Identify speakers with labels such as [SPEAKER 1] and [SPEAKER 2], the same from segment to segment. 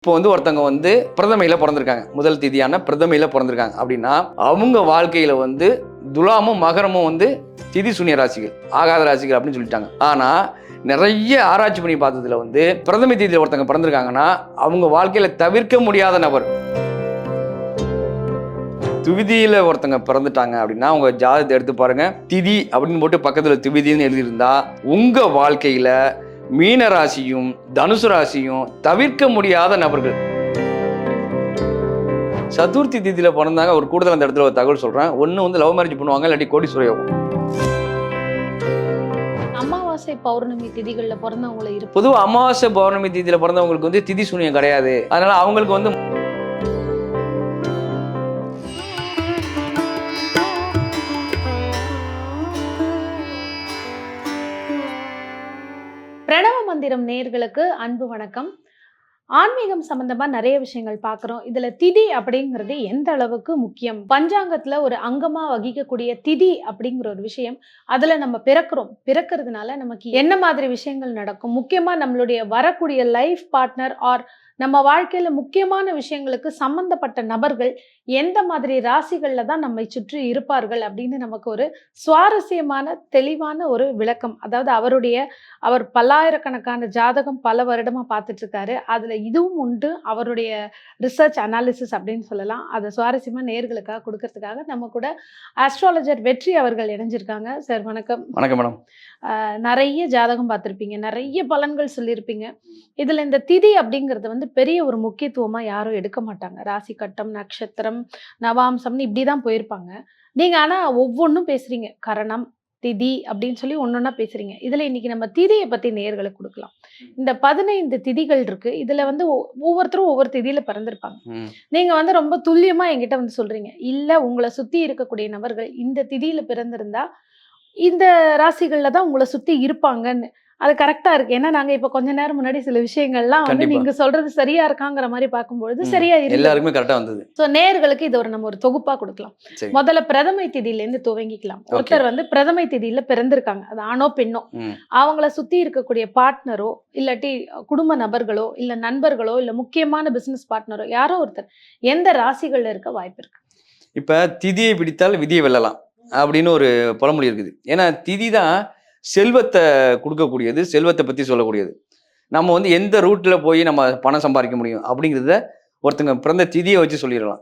[SPEAKER 1] இப்போ வந்து ஒருத்தவங்க வந்து பிரதமையில பிறந்திருக்காங்க, முதல் திதியான பிரதமையில பிறந்திருக்காங்க அப்படின்னா அவங்க வாழ்க்கையில வந்து துலாமும் மகரமும் வந்து திதி சூன்ய ராசிகள், ஆகாத ராசிகள் அப்படின்னு சொல்லிட்டாங்க. ஆனா நிறைய ஆராய்ச்சி பண்ணி பார்த்ததுல வந்து பிரதமை திதியில ஒருத்தவங்க பிறந்திருக்காங்கன்னா அவங்க வாழ்க்கையில தவிர்க்க முடியாத நபர். துவிதியில ஒருத்தங்க பிறந்துட்டாங்க அப்படின்னா உங்க ஜாதகத்தை எடுத்து பாருங்க, திதி அப்படின்னு போட்டு பக்கத்துல திவிதின்னு எழுதியிருந்தா உங்க வாழ்க்கையில மீன ராசியும் தனுசு ராசியும் தவிர்க்க முடியாத நபர்கள். சதுர்த்தி திதியில பிறந்தாங்க. ஒரு கூடுதல் அந்த இடத்துல ஒரு தகவல் சொல்றேன். ஒண்ணு வந்து லவ் மேரேஜ் பண்ணுவாங்க, இல்லாட்டி கோடீஸ்வர யோகம்.
[SPEAKER 2] அமாவாசை பௌர்ணமி திதிகள்ல பிறந்தவங்களை இருக்கு.
[SPEAKER 1] பொதுவா அமாவாசை பௌர்ணமி திதியில பிறந்தவங்களுக்கு வந்து திதி சூன்யம் கிடையாது. அதனால அவங்களுக்கு வந்து
[SPEAKER 2] பிரணவ மந்திரம் நேயர்களுக்கு அன்பு வணக்கம். ஆன்மீகம் சம்பந்தமா நிறைய விஷயங்கள் பார்க்குறோம். இதுல திதி அப்படிங்கிறது எந்த அளவுக்கு முக்கியம், பஞ்சாங்கத்துல ஒரு அங்கமா வகிக்கக்கூடிய திதி அப்படிங்கிற ஒரு விஷயம், அதுல நம்ம பிறக்கிறதுனால நமக்கு என்ன மாதிரி விஷயங்கள் நடக்கும், முக்கியமா நம்மளுடைய வரக்கூடிய லைஃப் பார்ட்னர் ஆர் நம்ம வாழ்க்கையில முக்கியமான விஷயங்களுக்கு சம்பந்தப்பட்ட நபர்கள் எந்த மாதிரி ராசிகள்ல தான் நம்மை சுற்றி இருப்பார்கள் அப்படின்னு நமக்கு ஒரு சுவாரஸ்யமான தெளிவான ஒரு விளக்கம். அதாவது அவர் பல்லாயிரக்கணக்கான ஜாதகம் பல வருடமா பார்த்துட்டு இருக்காரு. அதுல இதுவும் உண்டு. அவருடைய ரிசர்ச் அனாலிசிஸ் அப்படின்னு சொல்லலாம். அதை சுவாரஸ்யமா நேயர்களுக்காக கொடுக்கறதுக்காக நம்ம கூட ஆஸ்ட்ராலஜர் வெற்றி அவர்கள் இணைஞ்சிருக்காங்க. சார் வணக்கம்.
[SPEAKER 1] வணக்கம் மேடம்.
[SPEAKER 2] நிறைய ஜாதகம் பார்த்துருப்பீங்க, நிறைய பலன்கள் சொல்லியிருப்பீங்க. இதுல இந்த திதி அப்படிங்கிறது வந்து பெரிய ஒரு முக்கியத்துவமா யாரும் எடுக்க மாட்டாங்க. ராசி கட்டம், நட்சத்திரம், நவாம்சம்னு இப்படிதான் போயிருப்பாங்க. நீங்க ஆனா ஒவ்வொன்றும் பேசுறீங்க. கரணம், திதி அப்படின்னு சொல்லி ஒன்னொன்னா பேசுறீங்க. இதுல இன்னைக்கு நம்ம திதியை பத்தி நேயர்களுக்கு கொடுக்கலாம். இந்த 15 திதிகள் இருக்கு. இதுல வந்து ஒவ்வொருத்தரும் ஒவ்வொரு திதியில பிறந்திருப்பாங்க. நீங்க வந்து ரொம்ப துல்லியமா என்கிட்ட வந்து சொல்றீங்க, இல்ல உங்களை சுத்தி இருக்கக்கூடிய நபர்கள் இந்த திதியில பிறந்திருந்தா இந்த ராசிகள்ல தான் உங்களை சுத்தி இருப்பாங்கன்னு. அது கரெக்டா இருக்கு. ஏன்னா நாங்க இப்ப கொஞ்ச நேரம் முன்னாடி சில விஷயங்கள்லாம் வந்து நீங்க சொல்றது சரியா இருக்காங்கிற மாதிரி பார்க்கும்பொழுது சரியா இருக்கு,
[SPEAKER 1] எல்லாருக்குமே கரெக்டா வந்தது.
[SPEAKER 2] சோ நேயர்களுக்கு இது நம்ம ஒரு தொகுப்பா கொடுக்கலாம். முதல்ல பிரதமை திதியில இருந்து துவங்கிக்கலாம். ஒருத்தர் வந்து பிரதமை திதியில பிறந்திருக்காங்க, அது ஆணோ பெண்ணோ, அவங்கள சுத்தி இருக்கக்கூடிய பார்ட்னரோ இல்லாட்டி குடும்ப நபர்களோ இல்ல நண்பர்களோ இல்ல முக்கியமான பிசினஸ் பார்ட்னரோ யாரோ ஒருத்தர் எந்த ராசிகள்ல இருக்க வாய்ப்பு இருக்கு?
[SPEAKER 1] இப்ப திதியை பிடித்தால் விதியை வெல்லலாம் அப்படின்னு ஒரு பழமொழி இருக்குது. ஏன்னா திதி தான் செல்வத்தை கொடுக்கக்கூடியது, செல்வத்தை பற்றி சொல்லக்கூடியது. நம்ம வந்து எந்த ரூட்டில் போய் நம்ம பணம் சம்பாதிக்க முடியும் அப்படிங்கிறத ஒருத்தங்க பிறந்த திதியை வச்சு சொல்லிடலாம்.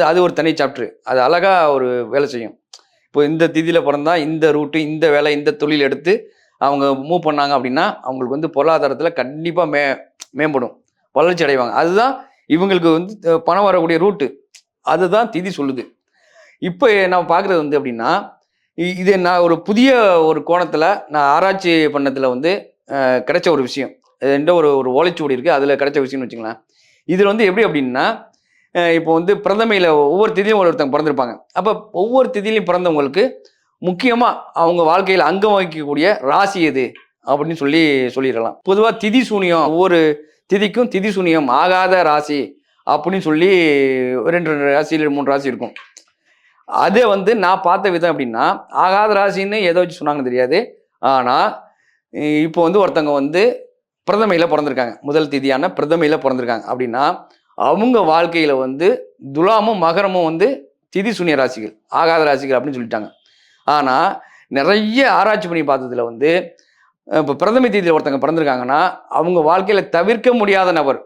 [SPEAKER 1] அது ஒரு தனி சாப்டர். அது அழகாக ஒரு வேலை செய்யும். இப்போ இந்த திதியில் பிறந்தா இந்த ரூட்டு, இந்த வேலை, இந்த தொழில் எடுத்து அவங்க மூவ் பண்ணாங்க அப்படின்னா அவங்களுக்கு வந்து பொருளாதாரத்தில் கண்டிப்பாக மேம்படும், வளர்ச்சி அடைவாங்க. அதுதான் இவங்களுக்கு வந்து பணம் வரக்கூடிய ரூட்டு. அதுதான் திதி சொல்லுது. இப்போ நான் பார்க்குறது வந்து அப்படின்னா, இது நான் ஒரு புதிய ஒரு கோணத்தில் நான் ஆராய்ச்சி பண்ணதில் வந்து கிடைச்ச ஒரு விஷயம். என்கிட்ட ஒரு ஓலைச்சுவடி இருக்குது, அதில் கிடைச்ச விஷயம்னு வச்சுங்களேன். இதில் வந்து எப்படி அப்படின்னா, இப்போ வந்து பிரதமையில் ஒவ்வொரு திதியிலும் ஒருத்தவங்க பிறந்திருப்பாங்க. அப்போ ஒவ்வொரு திதியிலையும் பிறந்தவங்களுக்கு முக்கியமாக அவங்க வாழ்க்கையில் அங்கம் வகிக்கக்கூடிய ராசி எது அப்படின்னு சொல்லிடலாம். பொதுவாக திதி சூனியம், ஒவ்வொரு திதிக்கும் திதி சூனியம் ஆகாத ராசி அப்படின்னு சொல்லி 2 ராசி இல்லை 3 ராசி இருக்கும். அதை வந்து நான் பார்த்த விதம் அப்படின்னா, ஆகாத ராசின்னு எதை வச்சு சொன்னாங்கன்னு தெரியாது. ஆனால் இப்போ வந்து ஒருத்தவங்க வந்து பிரதமையில் பிறந்திருக்காங்க, முதல் திதியான பிரதமையில் பிறந்திருக்காங்க அப்படின்னா அவங்க வாழ்க்கையில் வந்து துலாமும் மகரமும் வந்து திதி சூன்ய ராசிகள், ஆகாத ராசிகள் அப்படின்னு சொல்லிட்டாங்க. ஆனால் நிறைய ஆராய்ச்சி பண்ணி பார்த்ததுல வந்து இப்போ பிரதமை திதியில் ஒருத்தவங்க பிறந்திருக்காங்கன்னா அவங்க வாழ்க்கையில் தவிர்க்க முடியாத நபர்,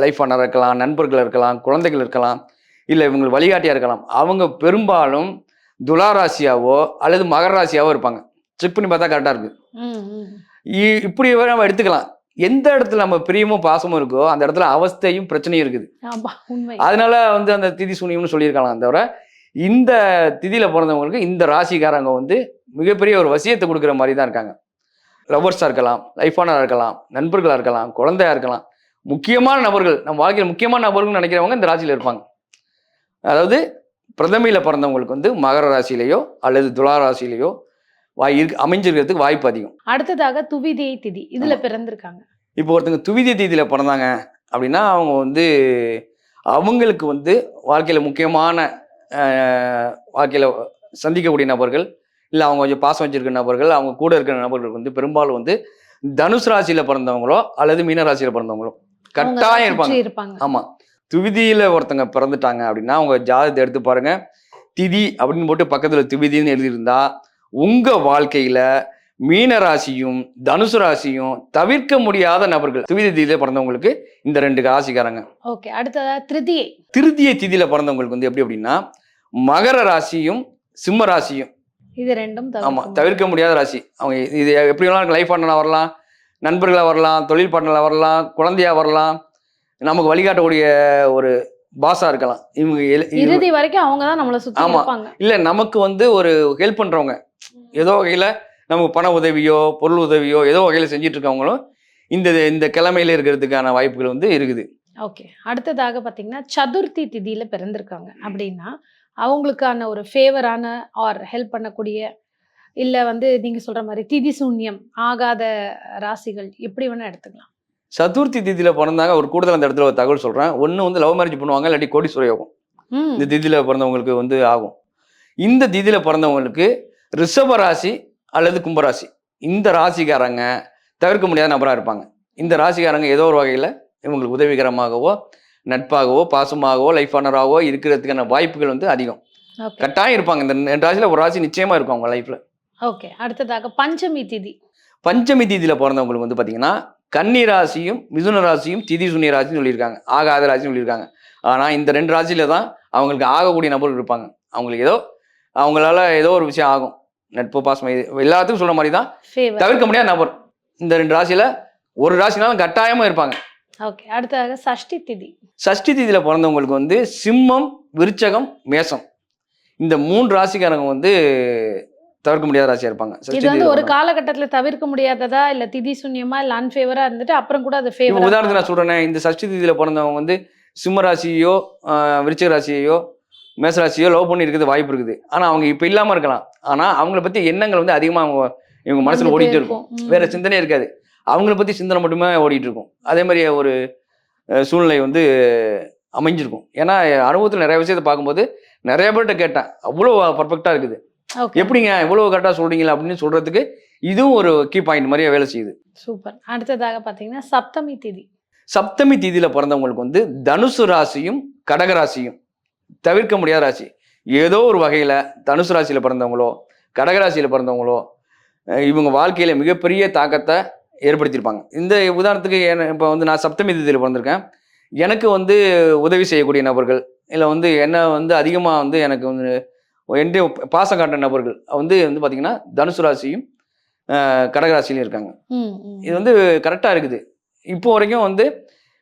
[SPEAKER 1] லைஃப் பார்ட்னர் இருக்கலாம், நண்பர்கள் இருக்கலாம், குழந்தைகள் இருக்கலாம், இல்லை இவங்களுக்கு வழிகாட்டியாக இருக்கலாம். அவங்க பெரும்பாலும் துலாராசியாவோ அல்லது மகர ராசியாவோ இருப்பாங்க. செக் பண்ணி பார்த்தா கரெக்டாக இருக்கு. இப்படி நம்ம எடுத்துக்கலாம். எந்த இடத்துல நம்ம பிரியமும் பாசமும் இருக்கோ அந்த இடத்துல அவஸ்தையும் பிரச்சனையும் இருக்குது. அதனால வந்து அந்த திதி சூனியம்னு சொல்லியிருக்கலாம். தவிர இந்த திதியில பிறந்தவங்களுக்கு இந்த ராசிக்காரங்க வந்து மிகப்பெரிய ஒரு வசியத்தை கொடுக்குற மாதிரி தான் இருக்காங்க. லவர்ஸாக இருக்கலாம், லைஃப் பார்ட்னராக இருக்கலாம், நண்பர்களாக இருக்கலாம், குழந்தையா இருக்கலாம், முக்கியமான நபர்கள், நம்ம வாழ்க்கையில் முக்கியமான நபர்கள் நினைக்கிறவங்க இந்த ராசியில் இருப்பாங்க. அதாவது பிரதமையில் பிறந்தவங்களுக்கு வந்து மகர ராசியிலையோ அல்லது துலா ராசியிலையோ அமைஞ்சிருக்கிறதுக்கு வாய்ப்பு அதிகம்.
[SPEAKER 2] அடுத்ததாக துவிதியை திதி இதுல பிறந்திருக்காங்க.
[SPEAKER 1] இப்போ ஒருத்தங்க துவிதியை திதியில பிறந்தாங்க அப்படின்னா அவங்க வந்து அவங்களுக்கு வந்து வாழ்க்கையில் முக்கியமான வாழ்க்கையில் சந்திக்கக்கூடிய நபர்கள், இல்லை அவங்க கொஞ்சம் பாசம் வச்சிருக்கிற நபர்கள், அவங்க கூட இருக்கிற நபர்கள் வந்து பெரும்பாலும் வந்து தனுசு ராசியில் பிறந்தவங்களோ அல்லது மீன ராசியில் பிறந்தவங்களோ கட்டாயம் இருப்பாங்க.
[SPEAKER 2] இருப்பாங்க.
[SPEAKER 1] ஆமா, துவிதியில ஒருத்தங்க பிறந்துட்டாங்க அப்படின்னா அவங்க ஜாதகத்தை எடுத்து பாருங்க. திதி அப்படின்னு போட்டு பக்கத்துல திவிதின்னு எழுதியிருந்தா உங்க வாழ்க்கையில மீன ராசியும் தனுசு ராசியும் தவிர்க்க முடியாத நபர்கள். திவிதி திதியில பிறந்தவங்களுக்கு இந்த 2 ராசிக்காரங்க.
[SPEAKER 2] ஓகே, அடுத்ததா திருதியை.
[SPEAKER 1] திருதியை திதியில பிறந்தவங்களுக்கு வந்து எப்படி அப்படின்னா மகர ராசியும் சிம்ம ராசியும்.
[SPEAKER 2] இது ரெண்டும்
[SPEAKER 1] ஆமா, தவிர்க்க முடியாத ராசி. அவங்க இது எப்படி வேணாலும் லைஃப் பார்ட்னரா வரலாம், நண்பர்களா வரலாம், தொழில் பார்ட்னரா வரலாம், குழந்தையா வரலாம், நமக்கு வழிகாட்டக்கூடிய ஒரு பாஸா இருக்கலாம். இவங்க
[SPEAKER 2] இறுதி வரைக்கும் அவங்க தான் நம்மள சுத்தி இருப்பாங்க.
[SPEAKER 1] இல்ல நமக்கு வந்து ஒரு ஹெல்ப் பண்றவங்க, ஏதோ வகையில நமக்கு பண உதவியோ பொருள் உதவியோ ஏதோ வகையில செஞ்சுட்டு இருக்கவங்களும் இந்த இந்த கிழமையில இருக்கிறதுக்கான வாய்ப்புகள் வந்து இருக்குது.
[SPEAKER 2] ஓகே, அடுத்ததாக பாத்தீங்கன்னா சதுர்த்தி திதியில பிறந்திருக்காங்க அப்படின்னா அவங்களுக்கான ஒரு ஃபேவரான ஆர் ஹெல்ப் பண்ணக்கூடிய, இல்ல வந்து நீங்க சொல்ற மாதிரி திதி சூன்யம் ஆகாத ராசிகள் எப்படி வேணா எடுத்துக்கலாம்.
[SPEAKER 1] சதுர்த்தி திதியில பிறந்தாங்க. ஒரு கூடுதல் அந்த இடத்துல ஒரு தகவல் சொல்றேன். ஒன்று வந்து லவ் மேரேஜ் பண்ணுவாங்க, இல்லாட்டி கோடீஸ்வர யோகம் இந்த திதியில பிறந்தவங்களுக்கு வந்து ஆகும். இந்த திதியில பிறந்தவங்களுக்கு ரிஷப ராசி அல்லது கும்பராசி, இந்த ராசிக்காரங்க தவிர்க்க முடியாத நபராக இருப்பாங்க. இந்த ராசிக்காரங்க ஏதோ ஒரு வகையில் இவங்களுக்கு உதவிகரமாகவோ நட்பாகவோ பாசமாகவோ லைஃப் பார்ட்னராகவோ இருக்கிறதுக்கான வாய்ப்புகள் வந்து அதிகம். கட்டாயம் இருப்பாங்க. இந்த 2 ராசியில் ஒரு ராசி நிச்சயமா இருக்கும் அவங்க லைஃப்ல.
[SPEAKER 2] ஓகே, அடுத்ததாக பஞ்சமி திதி.
[SPEAKER 1] பஞ்சமி திதியில பிறந்தவங்களுக்கு வந்து பார்த்தீங்கன்னா கன்னி ராசியும் மிதுன ராசியும் திதி சூன்ய ராசின்னு சொல்லியிருக்காங்க, ஆகாத ராசின்னு சொல்லியிருக்காங்க. ஆனால் இந்த 2 ராசியில தான் அவங்களுக்கு ஆகக்கூடிய நபர்கள் இருப்பாங்க. அவங்களுக்கு ஏதோ அவங்களால ஏதோ ஒரு விஷயம் ஆகும். நட்பு பாசம் எல்லாத்துக்கும் சொல்ற மாதிரி தான் தவிர்க்க முடியாத நபர். இந்த 2 ராசியில ஒரு ராசினாலும் கட்டாயமா இருப்பாங்க.
[SPEAKER 2] ஓகே, அடுத்ததாக சஷ்டி திதி.
[SPEAKER 1] சஷ்டி திதியில பிறந்தவங்களுக்கு வந்து சிம்மம் விருச்சகம் மேசம், இந்த 3 ராசிக்காரங்க வந்து தவிர்க்க முடியாத ராசியா இருப்பாங்க.
[SPEAKER 2] இது வந்து ஒரு காலகட்டத்துல தவிர்க்க முடியாததா இல்ல திதி சூன்யமா இல்ல அன்ஃபேவரா இருந்துட்டு அப்புறம் கூட அது ஃபேவரா.
[SPEAKER 1] உதாரணத்துக்கு நான் சொல்றேன், இந்த சஷ்டி திதியில பிறந்தவங்க வந்து சிம்ம ராசியோ விருச்சிக ராசியோ மேசராசியோ லவ் பண்ணி இருக்கிறது வாய்ப்பு இருக்குது. ஆனா அவங்க இப்ப இல்லாம இருக்கலாம். ஆனா அவங்கள பத்தி எண்ணங்கள் வந்து அதிகமா இவங்க மனசுல ஓடிட்டு இருக்கும். வேற சிந்தனையே இருக்காது, அவங்கள பத்தி சிந்தனை மட்டுமே ஓடிட்டு இருக்கும். அதே மாதிரி ஒரு சூழ்நிலை வந்து அமைஞ்சிருக்கும். ஏன்னா அனுபவத்தில் நிறைய விஷயத்தை பார்க்கும்போது நிறைய பேர்கிட்ட கேட்டேன், அவ்வளோ பர்ஃபெக்டா இருக்குது, எப்படிங்க இவ்வளவு கரெக்டாக சொல்றீங்களா அப்படின்னு சொல்றதுக்கு இதுவும் ஒரு கீ பாயிண்ட் மாதிரியே வேலை செய்யுது.
[SPEAKER 2] சூப்பர். அடுத்ததாக பார்த்தீங்கன்னா சப்தமி திதி.
[SPEAKER 1] சப்தமி திதியில பிறந்தவங்களுக்கு வந்து தனுசு ராசியும் கடக ராசியும் தவிர்க்க முடியாத ராசி. ஏதோ ஒரு வகையில தனுசு ராசியில பிறந்தவங்களோ கடகராசியில பிறந்தவங்களோ இவங்க வாழ்க்கையில மிகப்பெரிய தாக்கத்தை ஏற்படுத்தியிருப்பாங்க. இந்த உதாரணத்துக்கு இப்போ வந்து நான் சப்தமி திதியில பிறந்திருக்கேன். எனக்கு வந்து உதவி செய்யக்கூடிய நபர்கள், இல்லை வந்து என்ன வந்து அதிகமாக வந்து எனக்கு வந்து எந்த பாசம் காட்டுற நபர்கள் வந்து பார்த்தீங்கன்னா தனுசு ராசியும் கடகராசிலையும் இருக்காங்க. இது வந்து கரெக்டாக இருக்குது. இப்போ வரைக்கும் வந்து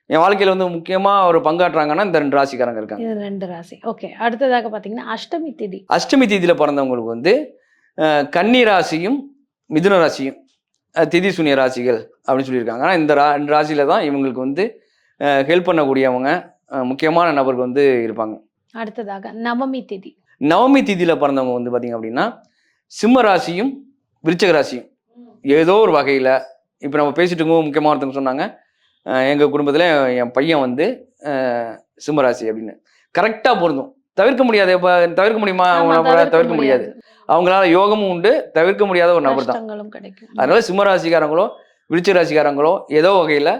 [SPEAKER 1] என் வாழ்க்கையில் வந்து முக்கியமாக ஒரு பங்காற்றுறாங்கன்னா இந்த 2 ராசிக்காரங்க இருக்காங்க.
[SPEAKER 2] 2 ராசி. ஓகே, அடுத்ததாக பார்த்தீங்கன்னா அஷ்டமி திதி. அஷ்டமி
[SPEAKER 1] திதியில் பிறந்தவங்களுக்கு வந்து கன்னி ராசியும் மிதுன ராசியும் திதி சூன்ய ராசிகள் அப்படின்னு சொல்லியிருக்காங்க. ஆனால் இந்த 2 ராசியில தான் இவங்களுக்கு வந்து ஹெல்ப் பண்ணக்கூடியவங்க முக்கியமான நபர்கள் வந்து இருப்பாங்க.
[SPEAKER 2] அடுத்ததாக நவமி திதி.
[SPEAKER 1] நவமி திதியில பிறந்தவங்க வந்து பார்த்தீங்க அப்படின்னா சிம்ம ராசியும் விருச்சிக ராசியும் ஏதோ ஒரு வகையில், இப்போ நம்ம பேசிட்டு இருக்கும்போது முக்கியமான ஒருத்தவங்க சொன்னாங்க, எங்கள் குடும்பத்தில் என் பையன் வந்து சிம்ம ராசி அப்படின்னு. கரெக்டாக பொருந்தும். தவிர்க்க முடியாது. இப்போ தவிர்க்க முடியுமா? அவங்களால தவிர்க்க முடியாது. அவங்களால யோகமும் உண்டு, தவிர்க்க முடியாத ஒரு நபர் தான். அதனால சிம்ம ராசிக்காரங்களோ விருச்சிக ராசிக்காரங்களோ ஏதோ வகையில்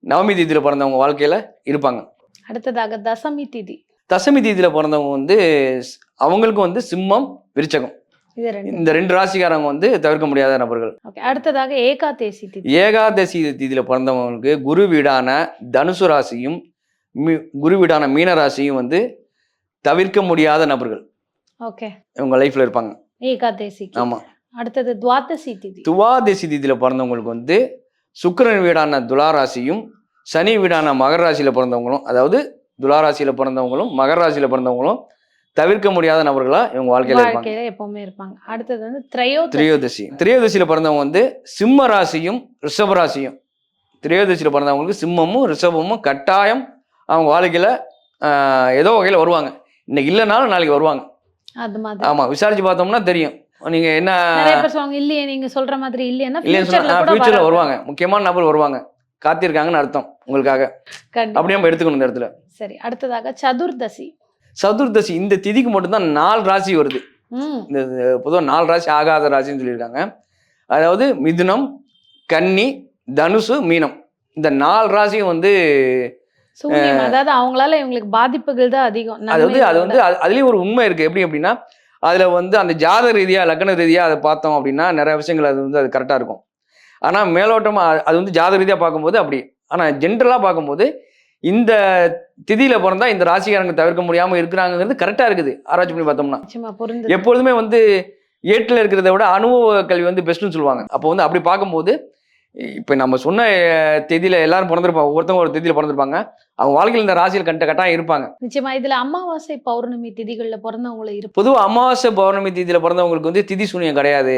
[SPEAKER 1] நவமி திதியில பிறந்தவங்க வாழ்க்கையில இருப்பாங்க.
[SPEAKER 2] அடுத்ததாக தசமி திதி.
[SPEAKER 1] தசமி திதியில பிறந்தவங்க வந்து அவங்களுக்கும் வந்து சிம்மம் விருச்சகம், இந்த 2 ராசிக்காரங்க வந்து தவிர்க்க முடியாத நபர்கள்.
[SPEAKER 2] அடுத்ததாக ஏகாதேசி திதி.
[SPEAKER 1] ஏகாதசி திதியில பிறந்தவங்களுக்கு குரு வீடான தனுசு ராசியும் குரு வீடான மீன ராசியும் வந்து தவிர்க்க முடியாத நபர்கள்.
[SPEAKER 2] ஓகே,
[SPEAKER 1] இவங்க லைஃப்ல இருப்பாங்க
[SPEAKER 2] ஏகாதசி.
[SPEAKER 1] ஆமா.
[SPEAKER 2] அடுத்தது துவாதசி திதி.
[SPEAKER 1] துவாதசி திதியில பிறந்தவங்களுக்கு வந்து சுக்கிரன் வீடான துளாராசியும் சனி வீடான மகர ராசியில பிறந்தவங்களும், அதாவது துளாராசியில பிறந்தவங்களும் மகர ராசியில பிறந்தவங்களும் தவிர்க்க முடியாத நபர்களா இவங்க வாழ்க்கையில
[SPEAKER 2] எப்பவுமே இருப்பாங்க. அடுத்தது வந்து
[SPEAKER 1] திரையோதசியில பிறந்தவங்க வந்து சிம்ம ராசியும் ரிஷப ராசியும். திரையோதசியில பிறந்தவங்களுக்கு சிம்மமும் ரிஷபமும் கட்டாயம் அவங்க வாழ்க்கையில ஏதோ வகையில வருவாங்க. இன்னைக்கு இல்லைனாலும் நாளைக்கு வருவாங்க. ஆமா, விசாரிச்சு பார்த்தோம்னா தெரியும். நீங்க என்ன
[SPEAKER 2] இல்லையே நீங்க சொல்ற மாதிரி இல்லையா
[SPEAKER 1] ஃபியூச்சர்ல வருவாங்க, முக்கியமான நபர் வருவாங்க, காத்திருக்காங்கன்னு அர்த்தம் உங்களுக்காக. அப்படியே நம்ம எடுத்துக்கணும் இந்த இடத்துல.
[SPEAKER 2] சரி, அடுத்ததாக சதுர்தசி.
[SPEAKER 1] சதுர்தசி இந்த திதிக்கு மட்டும்தான் 4 ராசி வருது. இந்த பொதுவாக 4 ராசி ஆகாத ராசின்னு சொல்லியிருக்காங்க. அதாவது மிதுனம், கன்னி, தனுசு, மீனம், இந்த 4 ராசியும் வந்து
[SPEAKER 2] சூன்யம். அதாவது அவங்களால இவங்களுக்கு பாதிப்புகள் தான் அதிகம்.
[SPEAKER 1] அது வந்து
[SPEAKER 2] நன்மைகளை விட.
[SPEAKER 1] அதுலயும் ஒரு உண்மை இருக்கு. எப்படி அப்படின்னா அதுல வந்து அந்த ஜாதக ரீதியா லக்ன ரீதியா அதை பார்த்தோம் அப்படின்னா நிறைய விஷயங்கள் அது வந்து அது கரெக்டா இருக்கும். ஆனா மேலோட்டமா அது வந்து ஜாதக ரீதியா பார்க்கும்போது அப்படி. ஆனா ஜென்ரலா பார்க்கும்போது இந்த திதியில பிறந்தா இந்த ராசிக்காரங்க தவிர்க்க முடியாம இருக்கிறாங்கிறது கரெக்டா இருக்குது. ஆராய்ச்சி பண்ணி பார்த்தோம்னா
[SPEAKER 2] நிச்சயமா புரிந்து.
[SPEAKER 1] எப்பொழுதுமே வந்து ஏட்டில் இருக்கிறத விட அனுபவ கல்வி வந்து பெஸ்ட்னு சொல்லுவாங்க. அப்போ வந்து அப்படி பார்க்கும்போது இப்போ நம்ம சொன்ன தேதியில எல்லாரும் பிறந்திருப்பாங்க. ஒவ்வொருத்தவங்க ஒரு தேதியில பிறந்திருப்பாங்க. அவங்க வாழ்க்கையில் இந்த ராசியில் கட்டாயம் இருப்பாங்க.
[SPEAKER 2] நிச்சயமா இதுல அமாவாசை பௌர்ணமி திதிகள்ல பிறந்தவங்களை இருப்பாங்க.
[SPEAKER 1] பொதுவா அமாவாசை பௌர்ணமி தேதியில பிறந்தவங்களுக்கு வந்து திதி சூனியம் கிடையாது.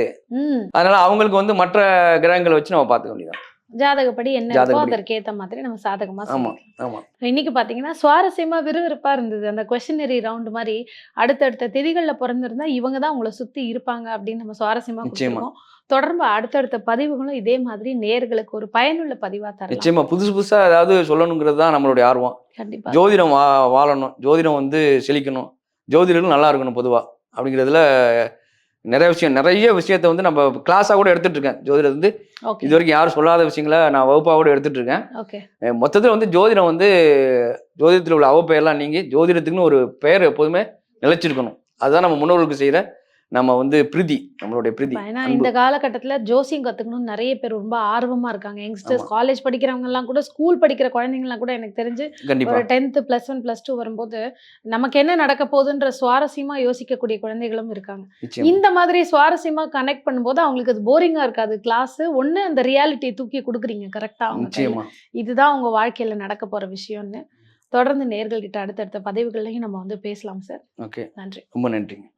[SPEAKER 1] அதனால அவங்களுக்கு வந்து மற்ற கிரகங்களை வச்சு நம்ம பார்த்துக்க வேண்டியதான்.
[SPEAKER 2] ஜாதகப்படி என்ன இருக்கோ
[SPEAKER 1] ஜாதகப்படி.
[SPEAKER 2] அதற்கேத்த மாதிரி நம்ம சாதகமா
[SPEAKER 1] ஆமா
[SPEAKER 2] சொல்லிக்கலாம்.
[SPEAKER 1] ஆமா
[SPEAKER 2] இன்னைக்கு பாத்தீங்கன்னா சுவாரஸ்யமா விறுவிறுப்பா இருந்தது. அந்த கொஸ்டினரி ரவுண்ட் மாதிரி அடுத்தடுத்த திதிகள்ல பிறந்திருந்தா இவங்க தான் உங்களை சுத்தி இருப்பாங்க அப்படின்னு நம்ம சுவாரஸ்யமா
[SPEAKER 1] நிச்சயமா.
[SPEAKER 2] கொடுத்துருக்கோம். தொடர்ந்து அடுத்தடுத்த பதிவுகளும் இதே மாதிரி நேயர்களுக்கு ஒரு பயனுள்ள பதிவா தரலாம்.
[SPEAKER 1] நிச்சயமா புதுசா ஏதாவது சொல்லணுங்கிறது தான் நம்மளுடைய ஆர்வம்.
[SPEAKER 2] கண்டிப்பா.
[SPEAKER 1] ஜோதிடம் வாழணும், ஜோதிடம் வந்து செழிக்கணும், ஜோதிடர்கள் நல்லா இருக்கணும் பொதுவா அப்படிங்கிறதுல நிறைய விஷயத்த வந்து நம்ம கிளாஸா கூட எடுத்துட்டு இருக்கேன். ஜோதிடம் வந்து
[SPEAKER 2] ஓகே.
[SPEAKER 1] இது வரைக்கும் யாரும் சொல்லாத விஷயங்களை நான் வகுப்பா கூட எடுத்துட்டு இருக்கேன்.
[SPEAKER 2] ஓகே.
[SPEAKER 1] மொத்தத்தில் வந்து ஜோதிடம் வந்து ஜோதிடத்தில் உள்ள அவப்பெயர்லாம் நீங்கி ஜோதிடத்துக்குன்னு ஒரு பெயர் எப்போதுமே நிலைச்சிருக்கணும். அதுதான் நம்ம முன்னோர்களுக்கு செய்யற நம்ம வந்து பிரீதி, நம்மளுடைய பிரீதி.
[SPEAKER 2] ஏன்னா
[SPEAKER 1] அன்பு.
[SPEAKER 2] இந்த காலகட்டத்துல ஜோசியம் கத்துக்கணும்னு நிறைய பேர் ரொம்ப ஆர்வமா இருக்காங்க. யங்ஸ்டர்ஸ்
[SPEAKER 1] ஆமா.
[SPEAKER 2] காலேஜ் படிக்கிறவங்க எல்லாம் கூட, ஸ்கூல் படிக்கிற குழந்தைங்க எல்லாம் கூட எனக்கு தெரிஞ்சு
[SPEAKER 1] கண்டிப்பா
[SPEAKER 2] ஒரு 10th +1 +2 வரும்போது நமக்கு என்ன நடக்க போகுதுன்ற சுவாரஸ்யமா யோசிக்கக்கூடிய குழந்தைகளும் இருக்காங்க.
[SPEAKER 1] நிச்சயமா
[SPEAKER 2] இந்த மாதிரி சுவாரஸ்யமா கனெக்ட் பண்ணும்போது அவங்களுக்கு அது போரிங்கா இருக்காது. கிளாஸ் ஒண்ணு அந்த ரியாலிட்டியை தூக்கி கொடுக்குறீங்க கரெக்டா அவங்க கையில.
[SPEAKER 1] நிச்சயமா.
[SPEAKER 2] இதுதான் உங்க வாழ்க்கையில நடக்க போற விஷயம்னு தொடர்ந்து நேயர்கள்கிட்ட அடுத்தடுத்த பதிவுகள்லையும் நம்ம வந்து பேசலாம் சார்.
[SPEAKER 1] ஓகே,
[SPEAKER 2] நன்றி.
[SPEAKER 1] ரொம்ப நன்றிங்க.